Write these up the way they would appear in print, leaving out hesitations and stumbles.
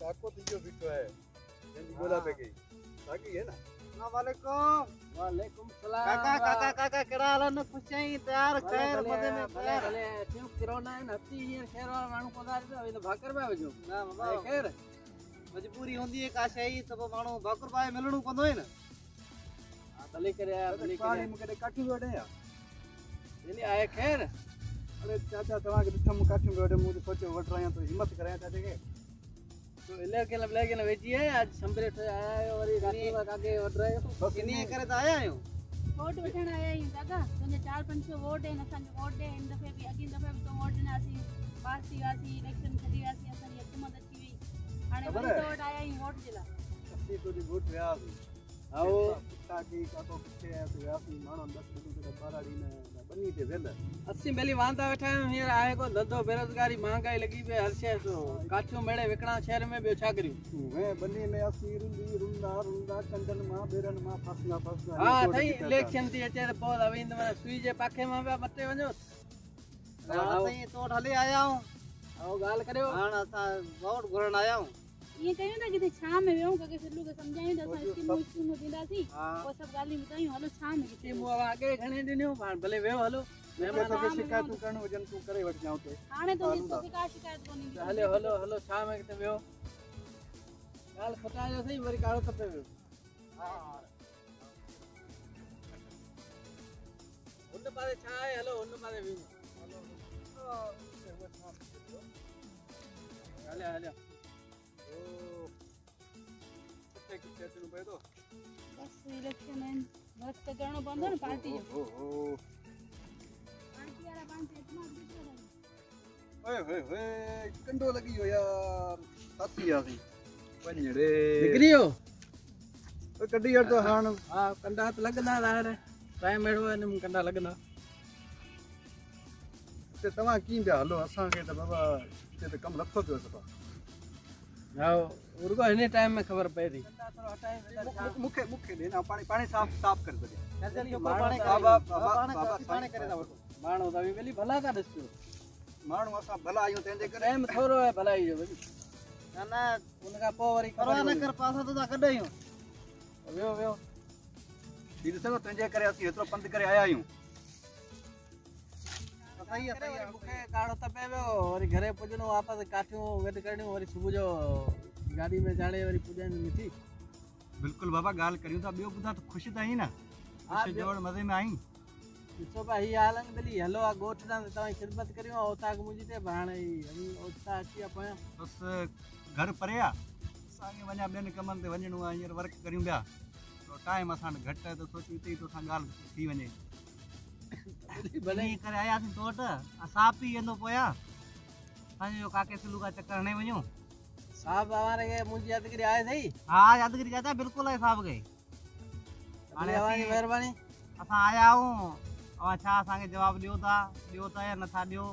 काको दियो बिठो है जंजी गोला पे गई सागी है ना। अस्सलाम वालेकुम। वालेकुम सलाम। काका केड़ा हाल न? खुश आहीं? तैयार खैर मजे में तैयार? भले क्यों कोरोना है नती ये शहर वाला मानू कोदार तो तो भाकर में वजो ना बाबा खैर मजबूरी होंदी है का शई तो मानू भाकुर पाए मिलणू पवंदो है न। भले करे भले पानी करे मुके काठी वडे या ये आए खैर। अरे चाचा तवा के दिठम काठी वडे मु सोचो वट रहा तो हिम्मत करे चाचा के तो इले के लबले के वेची है आज संबरे तो आया है और राती का आगे वड रहे हो बस इन्हीं करे तो आया आयो वोट वठण आया आहियूं दादा। तुंहिंजे 4-5 वोट आहिनि, असांखे वोट ॾे। हिन दफ़े बि अॻिए दफ़े बि तूं वोट ॾिनासीं, पास थी वियासीं, इलेक्शन खटी वियासीं, असांजी हुकूमत अची वई। हाणे वरी तो वटि आया आहियूं वोट जे लाइ। अस्सी तो दी वोट व्यास आओ पुता की काको किथे है तो व्यास मानो 10 दिन के बाराड़ी ने बनी ते वेल 80 बेली वांदा वेठा आहियूं। हींअर आहे को धंधो बेरोजगारी महांगाई लगी पे हर शइ काठियूं मेड़े विकणा शहर में ॿियो छा करियूं। मैं बनी में अस्सी रुंदी रुंदा रुंदा कंडन मां बेरन मां फसना फसना हा सही इलेक्शन थी अचे त पोइ अविंद में सुई जे पाखे मां पिया मटे वञो। हां सही तो वटि हले आया हूं। आओ ॻाल्हि करियो। हाणे असां वोट घुरण आया हूं। ईअं कयूं था किथे छाम में विहूं, कंहिंखे सिल्लू खे सम्झायूं त असां स्कीमूं ॾींदासीं, पोइ सभु ॻाल्हियूं ॿुधायूं। हलो छाम में किथे टीमूं अॻे घणे ॾिनियूं पाण भले वियो हलो मैं तो शिकायत करण वजन तू करे वठ जाऊं ते हाणे तुंहिंजी का शिकायत कोन्हे। हलो हलो हलो छा में किथे वियो ॻाल्हि खटाइजो सही वरी काढ़ो खपे वियो। हां हुन पासे छा आहे हलो हुन पासे वियो हलो हलो ओ किथे किथे तू पे तो बस इलेक्शन आहिनि, वक़्तु त करिणो पवंदो न पार्टी जो। ओ पार्टी वारा पंहिंजे इस्तेमालु ॾिसो था। ओए होए होए कंडो लगी हो यार साथी आसी पंजड़े निकरी हो ओ कड्डी यार तो हान हा कंडा त लॻंदा ज़ाहिर टाइम अहिड़ो आहे न कंडा लॻंदा। ते तवा की पिया हलो असां के त बाबा ते त कम रखो पियो सफा हा रुको हिन टाइम में ख़बर पए थी। मुखे मुखे दे ना पानी पानी साफ साफ कर दे जल्दी जो बाबा पाणी बाबा पाणी बाबा पाणी करे दा वठो। माण्हू त वेली भला था ॾिसो माण्हू असां भला आहियूं तंहिंजे करे टाइम थोरो आहे भलाई जो वरी ना ना उन खां पोइ वरी परवाह न कर, पासा तो ता कढायूं। वियो वियो ही ॾिसो तंहिंजे करे असीं एतिरो पंध करे आया आहियूं। सही आहे सही वरी आहे मूंखे काढ़ो त पे वियो वरी घरे पुॼणो वापसि काठियूं गॾु करणियूं वरी सुबुह जो गाॾी में चाढ़े वरी पुॼाइणी मिठी। बिल्कुल बाबा ॻाल्हि करियूं था ॿियो ॿुधा त ख़ुशि त आहीं न? हा ख़ुशि जोड़ मज़े में आहीं? ॾिसो पिया हीअ हाल आहे भली हलो आहे ॻोठ ॾांहुं त तव्हांजी ख़िदमत करियूं ओताक मुंहिंजी ते हाणे ओता अची विया पोयां बसि घर परे आहे असांखे वञा ॿियनि कमनि ते वञिणो आहे हींअर वर्क करियूं पिया त टाइम असां वटि घटि आहे त सोचियो हिते ई तोसां ॻाल्हि थी वञे भले इन्हीं करे आयासीं तो वटि असां पी वेंदो पोयां असांजो काके सिलू का चक्कर हणे वञूं। साहब हमारे के मुंहिंजी यादगिरी आहे सही। हा यादगिरी चाचा बिल्कुलु आहे साहब खे हाणे तव्हांजी महिरबानी। असां आया आहियूं अवां छा असांखे जवाबु ॾियो था या नथा ॾियो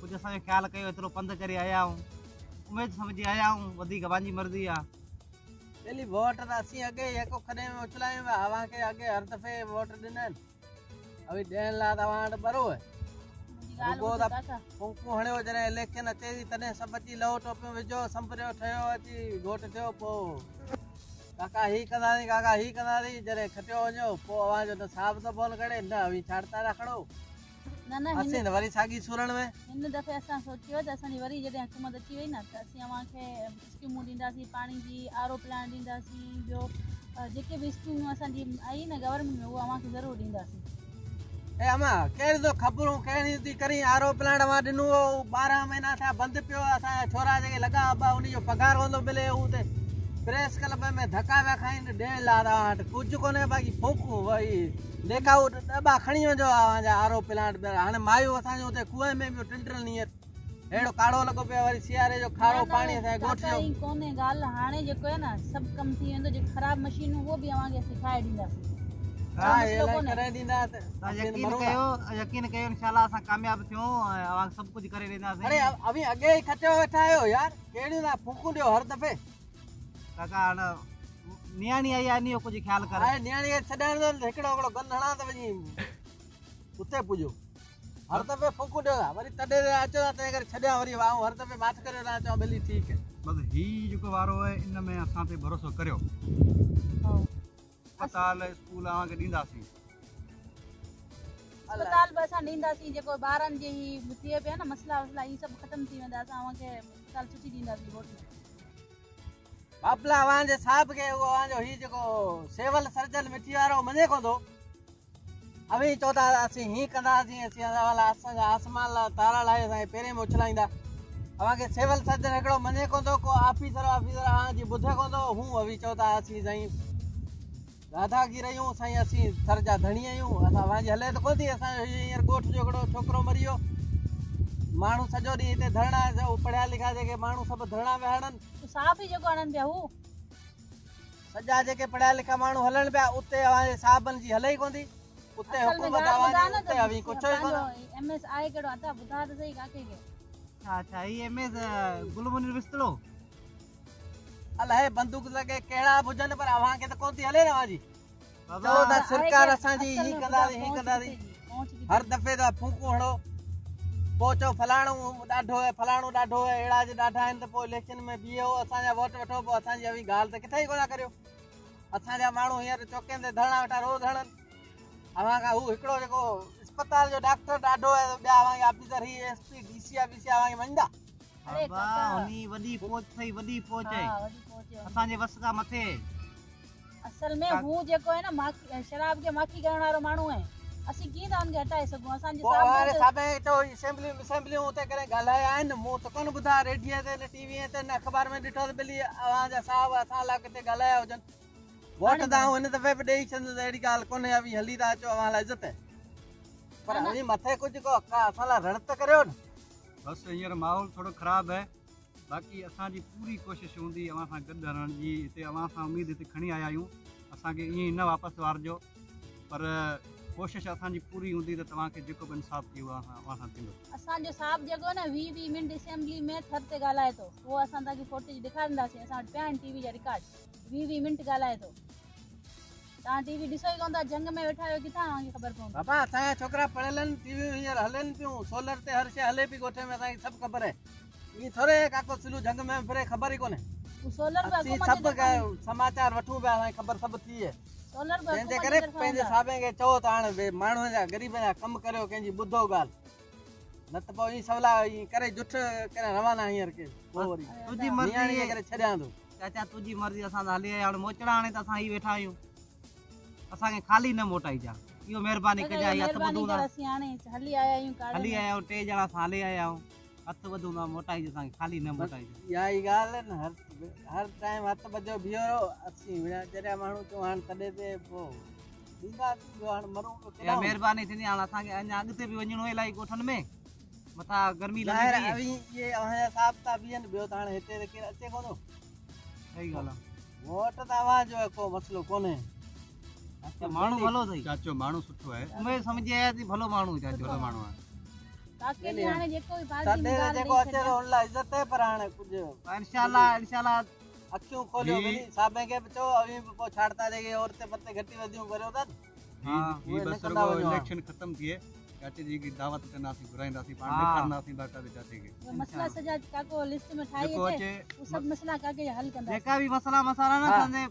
कुझु असांजो ख़्यालु कयो एतिरो पंधु करे आया आहियूं उमेद सम्झी आया आहियूं वधीक पंहिंजी मर्ज़ी आहे। पहली वोट त असीं अॻे हिकु खॾे में उछलायूं पिया अव्हांखे अॻे हर दफ़े वोट ॾिना आहिनि अभी ॾियण लाइ तव्हां वटि बरो आहे रुगो त फूंकूं हणियो जॾहिं इलेक्शन अचे थी तॾहिं सभु अची लहो टोपियूं विझो संभरियो ठहियो अची घोट थियो पोइ काका ही कंदासीं काका ही कंदासीं जॾहिं खटियो वञो पोइ अव्हांजो त साहब त फोन करे न अभी छाड़ता था खड़ो न न असीं त वरी साॻी सुरण में हिन दफ़े असां सोचियो त असांजी वरी जॾहिं हुकूमत अची वई न त असीं अव्हांखे स्कीमूं ॾींदासीं पाणी जी आर ओ प्लान ॾींदासीं ॿियो जेके बि स्कीमूं असांजी आई न गवर्नमेंट में उहा अव्हांखे ज़रूरु ॾींदासीं। ए अम्मा कहिड़ी तो ख़बरूं कहिड़ी थी करी आर ओ प्लांट मां ॾिनो 12 महीना थिया बंदि पियो असांजा छोरा जेके लॻा अबा उनजो पघार कोन मिले हू ते प्रेस क्लब में धका पिया खाइनि ॾियण लाइ तव्हां वटि कुझु कोन्हे बाक़ी फूकूं भई लेखा दॿा खणी वञो अव्हांजा आर ओ प्लांट हाणे मायूं असांजो हुते कुएं में बि 3 ॾींहं अहिड़ो काढ़ो लॻो पियो वरी सियारे जो खारो पाणी असांजे ॻोठ जो कोन्हे ॻाल्हि हाणे जेको आहे न सभु कमु थी वेंदो जेको ख़राबु मशीनूं उहो बि अव्हांखे असीं ठाहे ॾींदासीं। हा इलाही करे ॾींदा यकीन कयो इंशाल्लाह असां कामयाबु थियूं ऐं सभु कुझु करे ॾींदासीं। अरे अभी अॻे ई खटियो वेठा आहियो यार कहिड़ियूं ना फूकूं ॾियो हर दफ़े काका हाणे नियाणी आई आहे इन जो कुझु ख़्यालु कर। हाणे नियाणी खे छॾाइण त हिकिड़ो गन हणां त वञी उते पुॼो हर दफ़े फूकूं ॾियो वरी तॾहिं अचो था तंहिं करे छॾिया वरी हर दफ़े माथ करे था चवां भली ठीकु आहे। बसि हीउ जेको वारो आहे इन में असां ते भरोसो करियो। अस्पताल स्कूल अव्हांखे ॾींदासीं। अस्पताल बि असां ॾींदासीं, जेको ॿारनि जे ही थिए पिया न मसला वसला इहे सभु ख़तमु थी वेंदा। असां अव्हांखे अस्पताल सुठी ॾींदासीं वोट में। बापला अव्हांजे साहिब खे उहो अव्हांजो हीउ जेको सिविल सर्जन मिठी वारो मञे कोन थो। अवी चओ था असीं हीअं कंदासीं, असांजा आसमान लाइ तारा लाहे असांखे पहिरें में उछलाईंदा। अव्हांखे सिविल सर्जन हिकिड़ो मञे कोन थो, को ऑफिसर अव्हांजी ॿुधे कोन थो। हू अवी चओ था असीं साईं राधागीर आहियूं, साईं असीं थर जा धणी आहियूं। असां अव्हांजी हले त कोन थी। असांजो हींअर ॻोठ जो हिकिड़ो छोकिरो मरी वियो। माण्हू सॼो ॾींहुं हिते धरणा, पढ़िया लिखिया जेके माण्हू सभु धरणा पिया हणनि। साफ़ ई जेको हणनि पिया हू सॼा जेके पढ़िया लिखिया माण्हू हलनि पिया, उते अव्हांजे साहिबनि जी हले ई कोन थी। उते हुकूमत अव्हांजी उते अवी कुझु ई कोन। MS आहे कहिड़ो अता ॿुधा त सही काके खे। अच्छा ही MS गुलमुनिर बिस्तरो अलाए बंदूक लगे कहिड़ा बि हुजनि, पर अव्हांखे त कोन थी हले न अव्हांजी। चओ था सरकार असांजी हीअं कंदासीं हीअं कंदासीं, हर दफ़े त फूकूं हणो। पोइ चओ फलाणो ॾाढो आहे, फलाणो ॾाढो आहे, अहिड़ा जे ॾाढा आहिनि त पोइ इलेक्शन में बीहो असांजा वोट वठो। पोइ असांजी अवी ॻाल्हि त किथे ई कोन करियो। असांजा माण्हू हींअर चौकनि ते धरणा वेठा रोज़ हणनि। अव्हांखां हू हिकिड़ो जेको अस्पताल जो डॉक्टर ॾाढो आहे, ॿिया अव्हांखे ऑफिसर ही SP DC अव्हांखे मञंदा। उनी वॾी पहुच अथई, वॾी पहुच आहे असांजे वस खां मथे। असल में हू जेको आहे न शराब खे माखी करण वारो माण्हू आहे। असीं कीअं था हुनखे हटाए सघूं। असांजे असेंबलियूं उते करे ॻाल्हाया आहिनि, मूं त कोन ॿुधा रेडियो ते न टीवीअ ते न अख़बार में ॾिठो त भली अव्हांजा साहिब असां लाइ किथे ॻाल्हाया हुजनि। वोट त हिन दफ़े बि ॾेई छॾींदुसि, अहिड़ी ॻाल्हि कोन्हे। अवी हली था अचो, अव्हां लाइ इज़त आहे, पर अवी मथे कुझु को असां लाइ रण त करियो न। बसि हींअर माहौल थोरो ख़राबु आहे। बाक़ी असांजी पूरी कोशिशि हूंदी अव्हां सां गॾु रहण जी। हिते अव्हां सां उमेद हिते खणी आया आहियूं, असांखे ईअं न वापसि वारिजो। पर कोशिशि असांजी पूरी हूंदी त तव्हांखे जेको बि इंसाफ़ थी उहो अव्हां सां थींदो। असांजो साहिबु जेको न 20 मिंट असेंबली में थर ते ॻाल्हाए थो, उहो असां तव्हांखे फुटेज ॾेखारींदासीं। असां वटि पिया आहिनि TV जा रिकॉर्ड। 20 मिंट ॻाल्हाए थो। तव्हां TV ॾिसो ई कोन था, जंग में वेठा आहियो, किथां तव्हांखे ख़बर पवंदी। बाबा असांजा छोकिरा पढ़ियल आहिनि, टीवियूं हींअर हलनि पियूं, सोलर ते हर शइ हले पई ॻोठे में, असांखे सभु ख़बर आहे। ईअं थोरे काको सिलू जंग में फिरे ख़बर ई कोन्हे। सभु समाचार वठूं पिया, असांखे ख़बर सभु थी आहे। तंहिंजे करे पंहिंजे साहिबे खे चओ त हाणे माण्हूअ जा ग़रीब जा कमु करियो, कंहिंजी ॿुधो ॻाल्हि, न त पोइ ईअं सवला ईअं करे जुठ करे रवाना हींअर के तुंहिंजी मर्ज़ी करे छॾियां थो। चाचा तुंहिंजी मर्ज़ी, असां त हली आया हाणे मोचड़ा हाणे त असां ही वेठा आहियूं, असांखे ख़ाली न मोटाइजा। इहो महिरबानी कजां, हथ ॿधूं था, हली आया आहियूं, 3 ॼणा असां हली आया आहियूं, हथ ॿधूं था, मोटाइजो, असांखे ख़ाली न मोटाइजो। इहा ई ॻाल्हि आहे न, हर टाइम हथ ॿधो बीहो असीं जॾहिं माण्हू चऊं हाणे तॾहिं ते पोइ महिरबानी थींदी। हाणे असांखे अञा अॻिते बि वञिणो आहे इलाही ॻोठनि में, मथां गर्मी लॻी इहे अव्हांजा साहिब था बीहनि, ॿियो त हाणे हिते त केरु अचे कोन। सही ॻाल्हि आहे। वोट त अव्हांजो आहे, को मसइलो कोन्हे। माण्हू भलो अथई चाचो, माण्हू सुठो आहे। उमेद सम्झी आया थी, भलो माण्हू चाचो, भलो माण्हू आहे। जेको अचे थो हुन लाइ इज़त आहे, पर हाणे कुझु इंशाल्लाह अखियूं खोलियो। साहिबे खे बि चओ, अवी बि पोइ छाड़ता जेके औरते पते घटी वधियूं करियो था। इलेक्शन ख़त्म थिए, चाचे जी की दावत कंदासीं, घुराईंदासीं, पाण ॾेखारींदासीं बाक़ाइदे चाचे खे। मसला सजा काको लिस्ट में ठाही अचे, वो सब मसला काके हल कंदा। जेका भी मसला मसाला ना संदे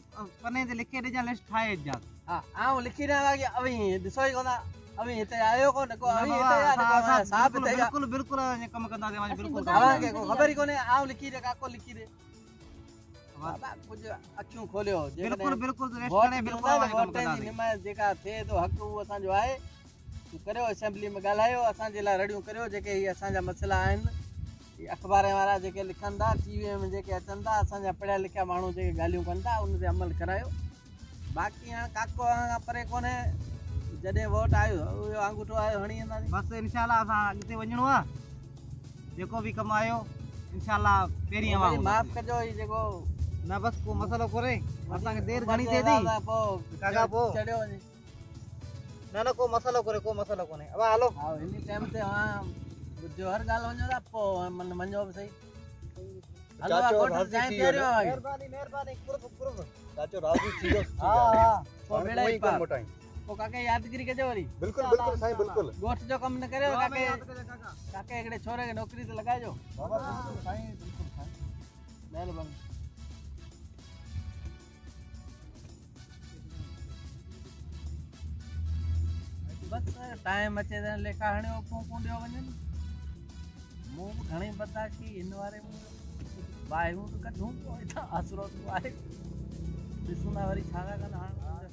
पने ते लिखे ॾिजा, लिस्ट ठाहे ॾिजा। हां आऊं लिखी रहा कि अवी ॾिसो ई कोना, अवी हिते आयो कोन को, अवी हिते या साहब हिते बिल्कुल बिल्कुल कम कंदा दे, बिल्कुल अवांखे को ख़बर ई कोने। आऊं लिखी रे काको लिखी रे, बाबा कुछ अखियूं खोलियो। बिल्कुल बिल्कुल रेस्ट करे, बिल्कुल कम कंदा दे। निमाज जेका थे तो हक वो असांजो आहे, करियो असेंबली में ॻाल्हायो, असांजे लाइ रड़ियूं करियो। जेके ही असांजा मसला आहिनि, अख़बार वारा जेके लिखनि था, टीवी में जेके अचनि था, असांजा पढ़िया लिखिया माण्हू जेके ॻाल्हियूं कनि था, उन ते अमल करायो। बाक़ी हाणे काको खां परे कोन्हे, जॾहिं वोट आयो उहो अंगूठो आयो हणी वेंदासीं। बसि इंशाल्लाह असां अॻिते वञिणो आहे, जेको बि कमु आयो इंशाल्लाह पहिरीं आवां माफ़ कजो। ही जेको न बसि को मसलो कोन्हे, असांखे देरि घणी थिए थी काका, पोइ चढ़ियो वञे। न न को मसलो कोन्हे, को मसलो कोन्हे। अब हलो, हा इन टाइम ते हां जो हर ॻाल्हि वञो था, पोइ मन मञो बि सही। हलो कोट जाए प्यारियो आहे, महिरबानी महिरबानी, कुर्ब कुर्ब चाचो राज़ी थी वियो। हां पोइ बेड़ा ई पार मोटाई। पोइ काके यादगिरी कजो वरी। बिल्कुल बिल्कुल साईं, बिल्कुल गोठ जो कम न करियो काके, काके हिकिड़े छोरे खे नौकरी ते लॻाइजो। बाबा बिल्कुल साईं, बिल्कुल साईं। महिरबानी। बस टाइम अचे त लेखा हणियो पोइ कुंडियो वञनि। मूं बि घणी बर्दाश्त की हिन वारे में ॿाहिरूं त कढूं पोइ हितां आसरो थियो आहे। ॾिसूं था वरी छा था कनि हाणे।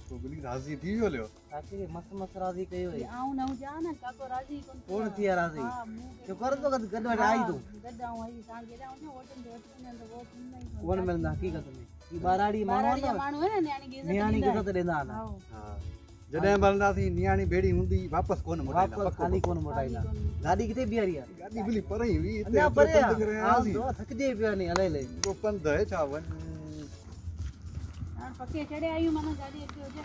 तो बिल्कुल राज़ी थी वियो लियो काके मस्त मस्त राज़ी कयो हुई आऊं न हुजां न काको राज़ी कोन थी राज़ी हा मूं जो कर तो गॾु वटि आई तूं गॾु आऊं आई तव्हां केॾा वञो वोटनि ते वठी वञनि त वोट ॾींदा ई कोन मिलंदा हक़ीक़त में ई ॿाराड़ी माण्हू बाराड़ी जा आहिनि माण्हू आहे न न्याणी खे इज़त नियाणी ॾींदा खे त ॾींदा आहिनि आहिनि। हाँ जॾहिं मिलंदासीं नियाणी भेड़ी हूंदी वापसि कोन मोटाईंदा वापसि खाली कोन मोटाईंदा गाॾी किथे बीहारी आहे गाॾी भली परे ई हुई हिते अञा परे पंधु करे आयासीं आहे थकिजे पिया नी हले हले वो पंधु है छा वञ हाणे पके चढ़े आहियूं माना गाॾी अॻिते हुजे